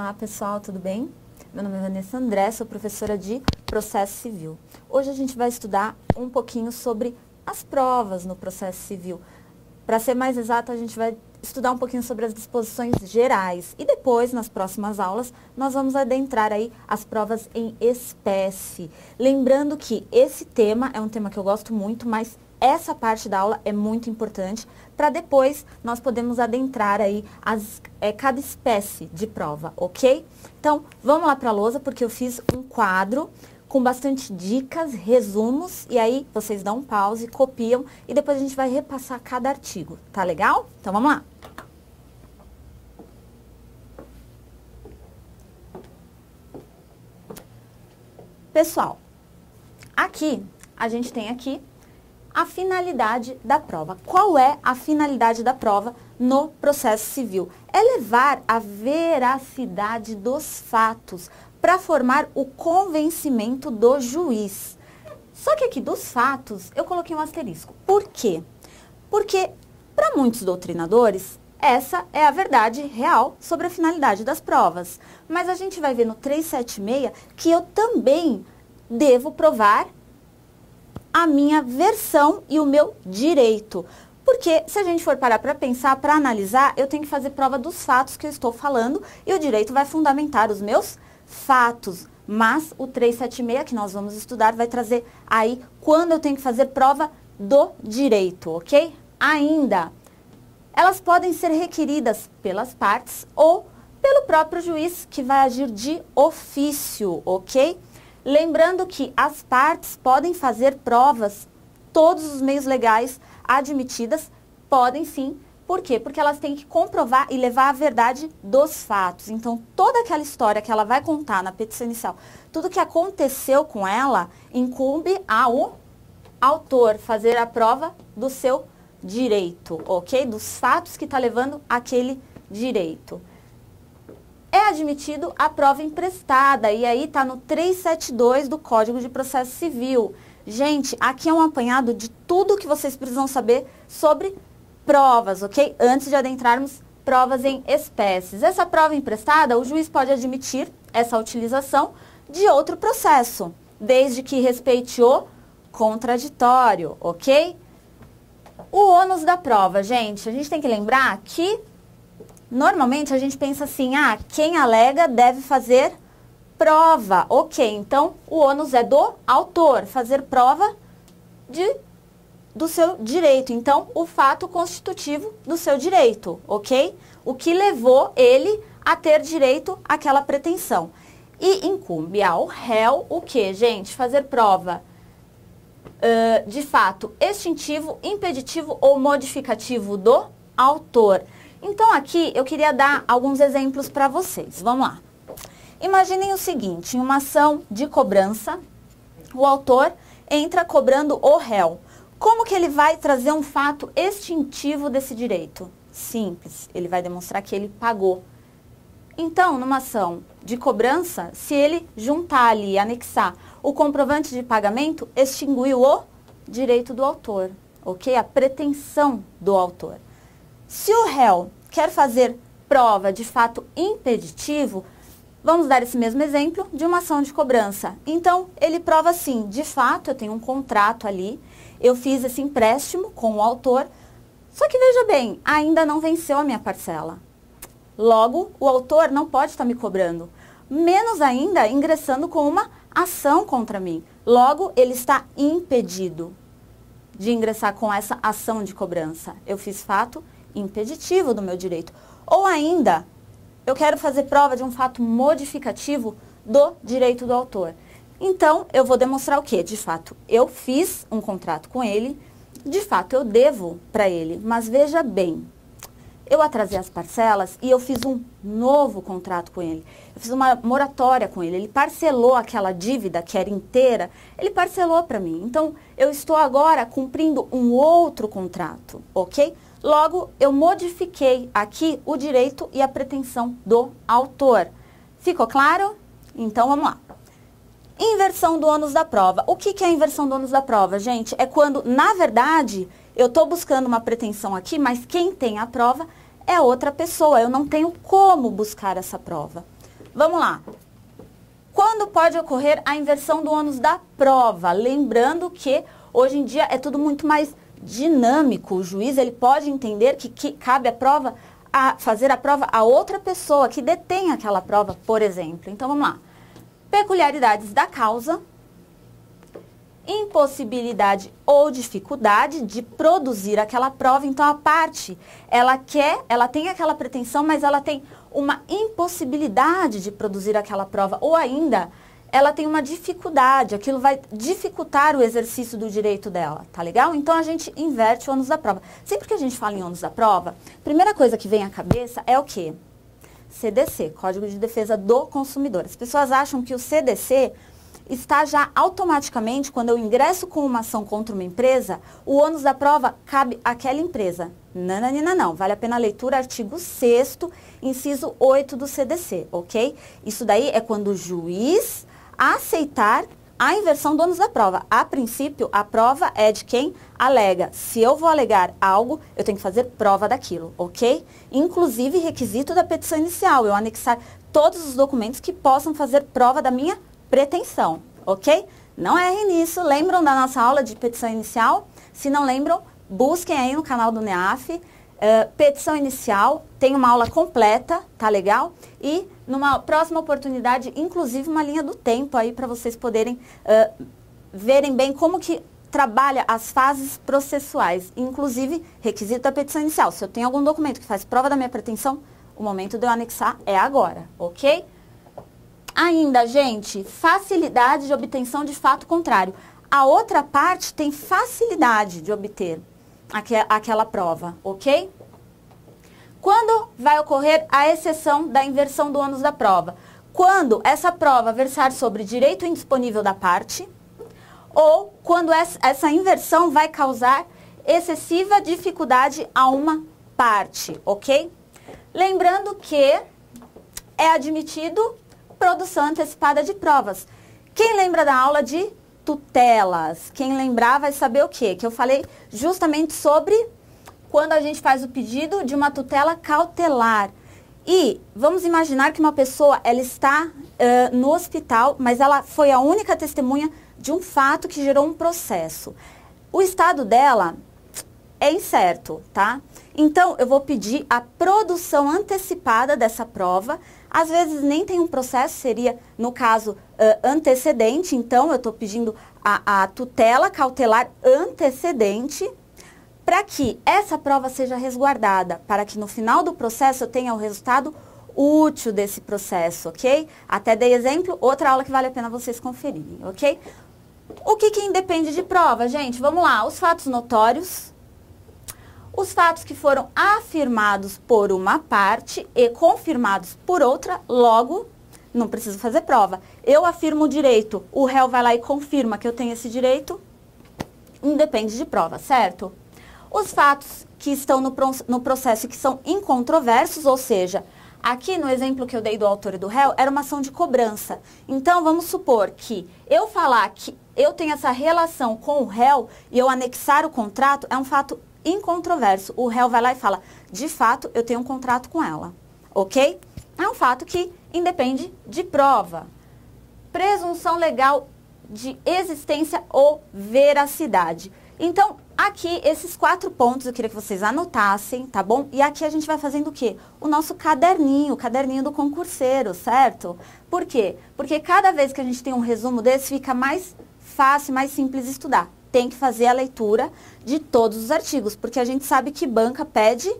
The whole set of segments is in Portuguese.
Olá pessoal, tudo bem? Meu nome é Vanessa André, sou professora de Processo Civil. Hoje a gente vai estudar um pouquinho sobre as provas no processo civil. Para ser mais exato, a gente vai estudar um pouquinho sobre as disposições gerais e depois, nas próximas aulas, nós vamos adentrar aí as provas em espécie. Lembrando que esse tema é um tema que eu gosto muito, mas essa parte da aula é muito importante para depois nós podemos adentrar aí cada espécie de prova, ok? Então, vamos lá para a lousa, porque eu fiz um quadro com bastante dicas, resumos, e aí vocês dão um pause, copiam e depois a gente vai repassar cada artigo, tá legal? Então, vamos lá! Pessoal, aqui, a gente tem aqui a finalidade da prova. Qual é a finalidade da prova no processo civil? É levar a veracidade dos fatos para formar o convencimento do juiz. Só que aqui dos fatos eu coloquei um asterisco. Por quê? Porque para muitos doutrinadores essa é a verdade real sobre a finalidade das provas. Mas a gente vai ver no 376 que eu também devo provar a minha versão e o meu direito. Porque se a gente for parar para pensar, para analisar, eu tenho que fazer prova dos fatos que eu estou falando e o direito vai fundamentar os meus fatos. Mas o 376 que nós vamos estudar vai trazer aí quando eu tenho que fazer prova do direito, ok? Ainda, elas podem ser requeridas pelas partes ou pelo próprio juiz que vai agir de ofício, ok? Lembrando que as partes podem fazer provas, todos os meios legais admitidas podem sim. Por quê? Porque elas têm que comprovar e levar a verdade dos fatos. Então, toda aquela história que ela vai contar na petição inicial, tudo que aconteceu com ela, incumbe ao autor fazer a prova do seu direito, ok? Dos fatos que está levando aquele direito. É admitido a prova emprestada, e aí está no 372 do Código de Processo Civil. Gente, aqui é um apanhado de tudo que vocês precisam saber sobre provas, ok? Antes de adentrarmos provas em espécies. Essa prova emprestada, o juiz pode admitir essa utilização de outro processo, desde que respeite o contraditório, ok? O ônus da prova, gente, a gente tem que lembrar que normalmente a gente pensa assim, quem alega deve fazer prova. Ok, então o ônus é do autor, fazer prova do seu direito. Então, o fato constitutivo do seu direito, ok? O que levou ele a ter direito àquela pretensão. E incumbe ao réu o que, gente? Fazer prova de fato extintivo, impeditivo ou modificativo do autor. Então, aqui eu queria dar alguns exemplos para vocês. Vamos lá. Imaginem o seguinte, em uma ação de cobrança, o autor entra cobrando o réu. Como que ele vai trazer um fato extintivo desse direito? Simples, ele vai demonstrar que ele pagou. Então, numa ação de cobrança, se ele juntar ali, anexar o comprovante de pagamento, extinguiu o direito do autor, ok? A pretensão do autor. Se o réu quer fazer prova de fato impeditivo, vamos dar esse mesmo exemplo de uma ação de cobrança. Então, ele prova assim, de fato, eu tenho um contrato ali, eu fiz esse empréstimo com o autor, só que veja bem, ainda não venceu a minha parcela. Logo, o autor não pode estar me cobrando, menos ainda ingressando com uma ação contra mim. Logo, ele está impedido de ingressar com essa ação de cobrança. Eu fiz fato impeditivo do meu direito. Ou ainda, eu quero fazer prova de um fato modificativo do direito do autor. Então, eu vou demonstrar o quê? De fato, eu fiz um contrato com ele, de fato, eu devo para ele. Mas veja bem, eu atrasei as parcelas e eu fiz um novo contrato com ele. Eu fiz uma moratória com ele. Ele parcelou aquela dívida que era inteira, ele parcelou para mim. Então, eu estou agora cumprindo um outro contrato, ok? Logo, eu modifiquei aqui o direito e a pretensão do autor. Ficou claro? Então, vamos lá. Inversão do ônus da prova. O que é a inversão do ônus da prova, gente? É quando, na verdade, eu estou buscando uma pretensão aqui, mas quem tem a prova é outra pessoa. Eu não tenho como buscar essa prova. Vamos lá. Quando pode ocorrer a inversão do ônus da prova? Lembrando que hoje em dia é tudo muito mais dinâmico. O juiz ele pode entender que cabe fazer a prova a outra pessoa que detém aquela prova, por exemplo. Então vamos lá. Peculiaridades da causa, impossibilidade ou dificuldade de produzir aquela prova. Então a parte, ela tem aquela pretensão, mas ela tem uma impossibilidade de produzir aquela prova, ou ainda ela tem uma dificuldade, aquilo vai dificultar o exercício do direito dela, tá legal? Então a gente inverte o ônus da prova. Sempre que a gente fala em ônus da prova, a primeira coisa que vem à cabeça é o quê? CDC, Código de Defesa do Consumidor. As pessoas acham que o CDC está já automaticamente, quando eu ingresso com uma ação contra uma empresa, o ônus da prova cabe àquela empresa. Não. Vale a pena a leitura, artigo 6º, inciso 8 do CDC, ok? Isso daí é quando o juiz aceitar a inversão do ônus da prova. A princípio, a prova é de quem alega. Se eu vou alegar algo, eu tenho que fazer prova daquilo, ok? Inclusive, requisito da petição inicial, eu anexar todos os documentos que possam fazer prova da minha pretensão, ok? Não errem nisso. Lembram da nossa aula de petição inicial? Se não lembram, busquem aí no canal do NEAF. Petição inicial, tem uma aula completa, tá legal? E numa próxima oportunidade, inclusive uma linha do tempo aí para vocês poderem verem bem como que trabalha as fases processuais, inclusive requisito da petição inicial. Se eu tenho algum documento que faz prova da minha pretensão, o momento de eu anexar é agora, ok? Ainda, gente, facilidade de obtenção de fato contrário. A outra parte tem facilidade de obter aquela prova, ok? Quando vai ocorrer a exceção da inversão do ônus da prova? Quando essa prova versar sobre direito indisponível da parte, ou quando essa inversão vai causar excessiva dificuldade a uma parte, ok? Lembrando que é admitido produção antecipada de provas. Quem lembra da aula de tutelas? Quem lembrar vai saber o quê? Que eu falei justamente sobre quando a gente faz o pedido de uma tutela cautelar. E vamos imaginar que uma pessoa ela está no hospital, mas ela foi a única testemunha de um fato que gerou um processo. O estado dela é incerto, tá? Então, eu vou pedir a produção antecipada dessa prova. Às vezes nem tem um processo, seria, no caso, antecedente. Então, eu estou pedindo a tutela cautelar antecedente para que essa prova seja resguardada, para que no final do processo eu tenha o resultado útil desse processo, ok? Até dei exemplo, outra aula que vale a pena vocês conferirem, ok? O que independe de prova, gente? Vamos lá, os fatos notórios, os fatos que foram afirmados por uma parte e confirmados por outra, logo, não preciso fazer prova. Eu afirmo o direito, o réu vai lá e confirma que eu tenho esse direito, independe de prova, certo? Os fatos que estão no processo e que são incontroversos, ou seja, aqui no exemplo que eu dei do autor e do réu, era uma ação de cobrança. Então, vamos supor que eu falar que eu tenho essa relação com o réu e eu anexar o contrato, é um fato incontroverso. O réu vai lá e fala, de fato, eu tenho um contrato com ela, ok? É um fato que independe de prova. Presunção legal de existência ou veracidade. Então, aqui, esses 4 pontos eu queria que vocês anotassem, tá bom? E aqui a gente vai fazendo o quê? O nosso caderninho, o caderninho do concurseiro, certo? Por quê? Porque cada vez que a gente tem um resumo desse, fica mais fácil, mais simples estudar. Tem que fazer a leitura de todos os artigos, porque a gente sabe que banca pede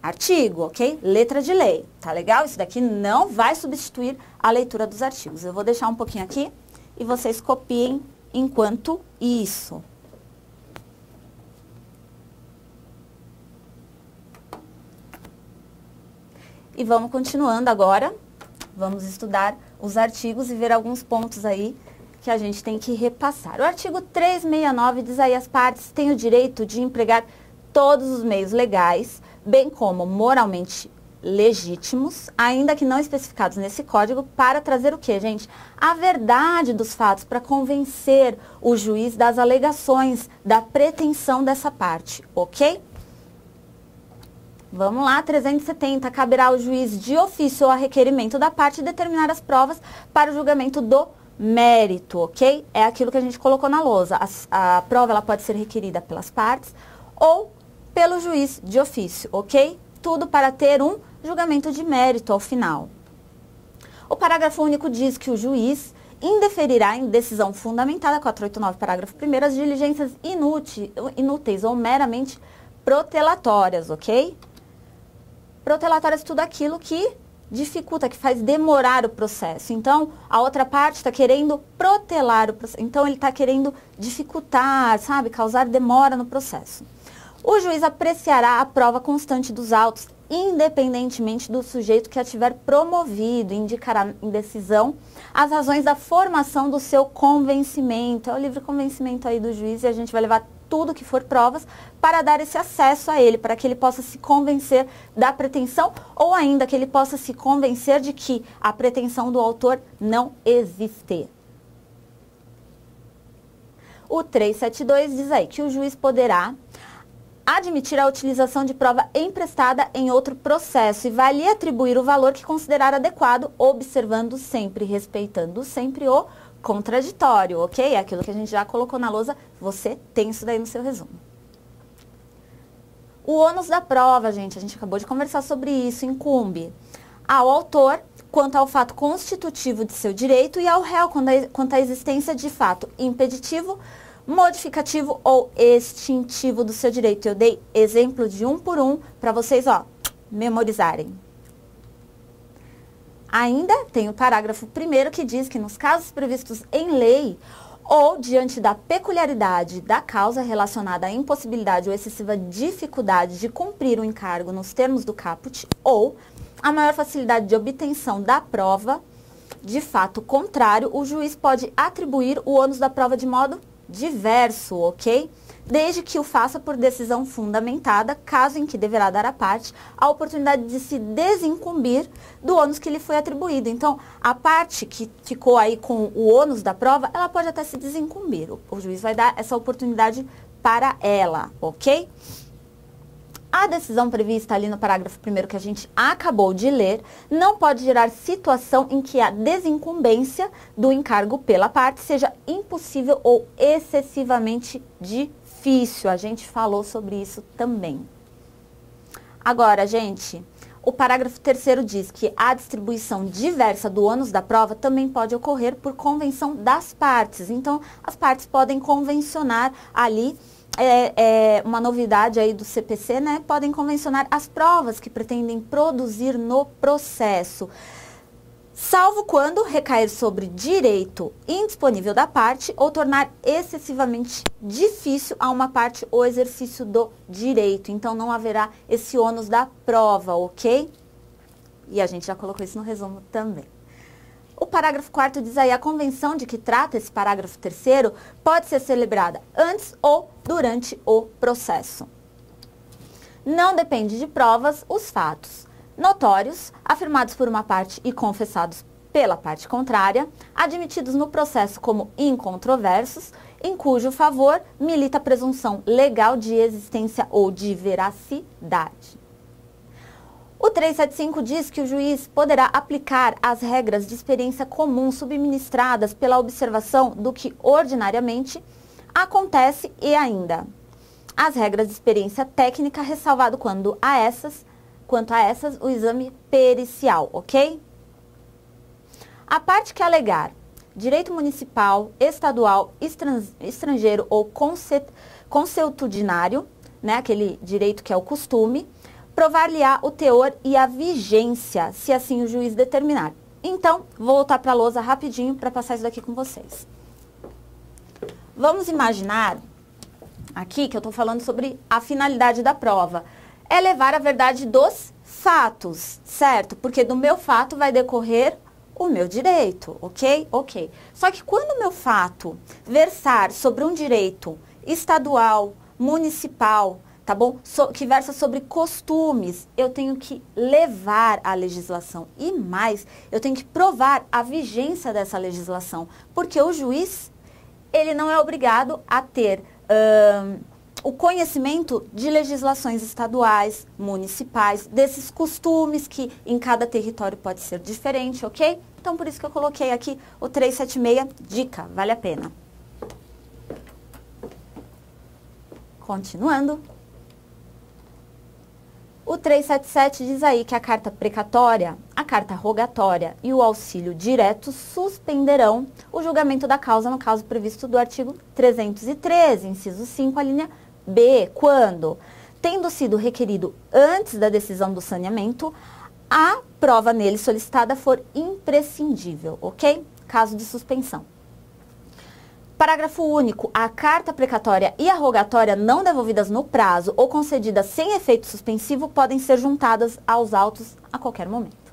artigo, ok? Letra de lei, tá legal? Isso daqui não vai substituir a leitura dos artigos. Eu vou deixar um pouquinho aqui e vocês copiem enquanto isso. E vamos continuando agora, vamos estudar os artigos e ver alguns pontos aí que a gente tem que repassar. O artigo 369 diz aí as partes têm o direito de empregar todos os meios legais, bem como moralmente legítimos, ainda que não especificados nesse código, para trazer o quê, gente? A verdade dos fatos, para convencer o juiz das alegações, da pretensão dessa parte, ok? Vamos lá, 370. Caberá ao juiz de ofício ou a requerimento da parte determinar as provas para o julgamento do mérito, ok? É aquilo que a gente colocou na lousa. A prova ela pode ser requerida pelas partes ou pelo juiz de ofício, ok? Tudo para ter um julgamento de mérito ao final. O parágrafo único diz que o juiz indeferirá em decisão fundamentada, 489, parágrafo 1º, as diligências inúteis ou meramente protelatórias, ok? Protelatórias, tudo aquilo que dificulta, que faz demorar o processo. Então, a outra parte está querendo protelar o processo. Então, ele está querendo dificultar, sabe? Causar demora no processo. O juiz apreciará a prova constante dos autos, independentemente do sujeito que a tiver promovido, indicará em decisão as razões da formação do seu convencimento. É o livre convencimento aí do juiz e a gente vai levar tudo que for provas para dar esse acesso a ele, para que ele possa se convencer da pretensão ou ainda que ele possa se convencer de que a pretensão do autor não existe. O 372 diz aí que o juiz poderá admitir a utilização de prova emprestada em outro processo e vai lhe atribuir o valor que considerar adequado, observando sempre, respeitando sempre o contraditório, ok? É aquilo que a gente já colocou na lousa, você tem isso daí no seu resumo. O ônus da prova, gente, a gente acabou de conversar sobre isso, incumbe ao autor quanto ao fato constitutivo de seu direito e ao réu quanto à existência de fato impeditivo, modificativo ou extintivo do seu direito. Eu dei exemplo de um por um para vocês, ó, memorizarem. Ainda tem o parágrafo 1º que diz que nos casos previstos em lei ou diante da peculiaridade da causa relacionada à impossibilidade ou excessiva dificuldade de cumprir o encargo nos termos do caput ou a maior facilidade de obtenção da prova de fato contrário, o juiz pode atribuir o ônus da prova de modo diverso, ok? Desde que o faça por decisão fundamentada, caso em que deverá dar à parte a oportunidade de se desincumbir do ônus que lhe foi atribuído. Então, a parte que ficou aí com o ônus da prova, ela pode até se desincumbir. O juiz vai dar essa oportunidade para ela, ok? A decisão prevista ali no parágrafo 1º que a gente acabou de ler não pode gerar situação em que a desincumbência do encargo pela parte seja impossível ou excessivamente difícil. A gente falou sobre isso também. Agora, gente, o parágrafo 3º diz que a distribuição diversa do ônus da prova também pode ocorrer por convenção das partes. Então, as partes podem convencionar ali uma novidade aí do CPC, né? Podem convencionar as provas que pretendem produzir no processo, salvo quando recair sobre direito indisponível da parte ou tornar excessivamente difícil a uma parte o exercício do direito. Então, não haverá esse ônus da prova, ok? E a gente já colocou isso no resumo também. O parágrafo 4º diz aí, a convenção de que trata esse parágrafo 3º pode ser celebrada antes ou durante o processo. Não depende de provas os fatos notórios, afirmados por uma parte e confessados pela parte contrária, admitidos no processo como incontroversos, em cujo favor milita a presunção legal de existência ou de veracidade. O 375 diz que o juiz poderá aplicar as regras de experiência comum subministradas pela observação do que ordinariamente acontece e ainda as regras de experiência técnica, ressalvado quanto a essas o exame pericial, ok? A parte que alegar direito municipal, estadual, estrangeiro ou consuetudinário, né, aquele direito que é o costume, provar-lhe-á o teor e a vigência, se assim o juiz determinar. Então, vou voltar para a lousa rapidinho para passar isso daqui com vocês. Vamos imaginar aqui que eu estou falando sobre a finalidade da prova. É levar a verdade dos fatos, certo? Porque do meu fato vai decorrer o meu direito, ok? Ok. Só que quando o meu fato versar sobre um direito estadual, municipal, tá bom? Que versa sobre costumes, eu tenho que levar a legislação. E mais, eu tenho que provar a vigência dessa legislação. Porque o juiz, ele não é obrigado a ter o conhecimento de legislações estaduais, municipais, desses costumes que em cada território pode ser diferente, ok? Então, por isso que eu coloquei aqui o 376, dica, vale a pena. Continuando. O 377 diz aí que a carta precatória, a carta rogatória e o auxílio direto suspenderão o julgamento da causa no caso previsto do artigo 313, inciso 5, a linha B, quando, tendo sido requerido antes da decisão do saneamento, a prova nele solicitada for imprescindível, ok? Caso de suspensão. Parágrafo único. A carta precatória e a rogatória não devolvidas no prazo ou concedidas sem efeito suspensivo podem ser juntadas aos autos a qualquer momento.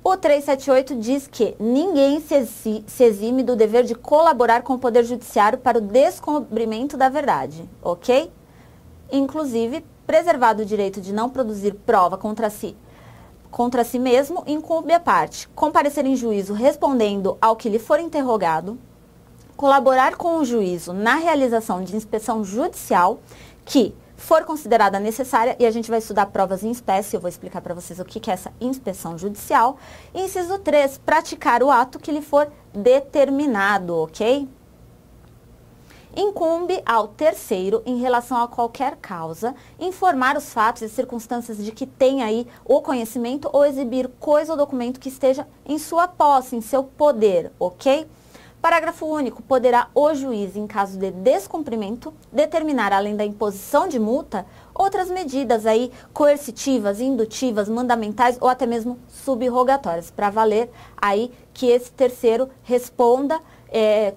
O 378 diz que ninguém se exime do dever de colaborar com o Poder Judiciário para o descobrimento da verdade, ok? Inclusive, preservado o direito de não produzir prova contra si mesmo, incumbe a parte comparecer em juízo respondendo ao que lhe for interrogado, colaborar com o juízo na realização de inspeção judicial que for considerada necessária, e a gente vai estudar provas em espécie, eu vou explicar para vocês o que é essa inspeção judicial. E inciso 3, praticar o ato que lhe for determinado, ok? Incumbe ao terceiro, em relação a qualquer causa, informar os fatos e circunstâncias de que tem aí o conhecimento ou exibir coisa ou documento que esteja em sua posse, em seu poder, ok? Parágrafo único. Poderá o juiz, em caso de descumprimento, determinar, além da imposição de multa, outras medidas aí coercitivas, indutivas, mandamentais ou até mesmo subrogatórias, para valer aí que esse terceiro responda,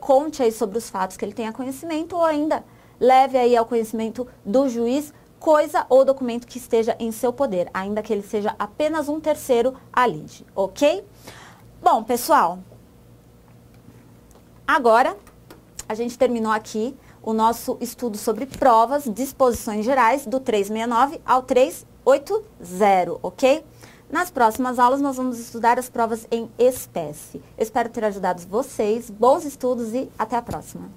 conte aí sobre os fatos que ele tenha conhecimento ou ainda leve aí ao conhecimento do juiz coisa ou documento que esteja em seu poder, ainda que ele seja apenas um terceiro a lide, ok? Bom, pessoal, agora a gente terminou aqui o nosso estudo sobre provas, disposições gerais do 369 ao 380, ok? Nas próximas aulas nós vamos estudar as provas em espécie. Eu espero ter ajudado vocês, bons estudos e até a próxima!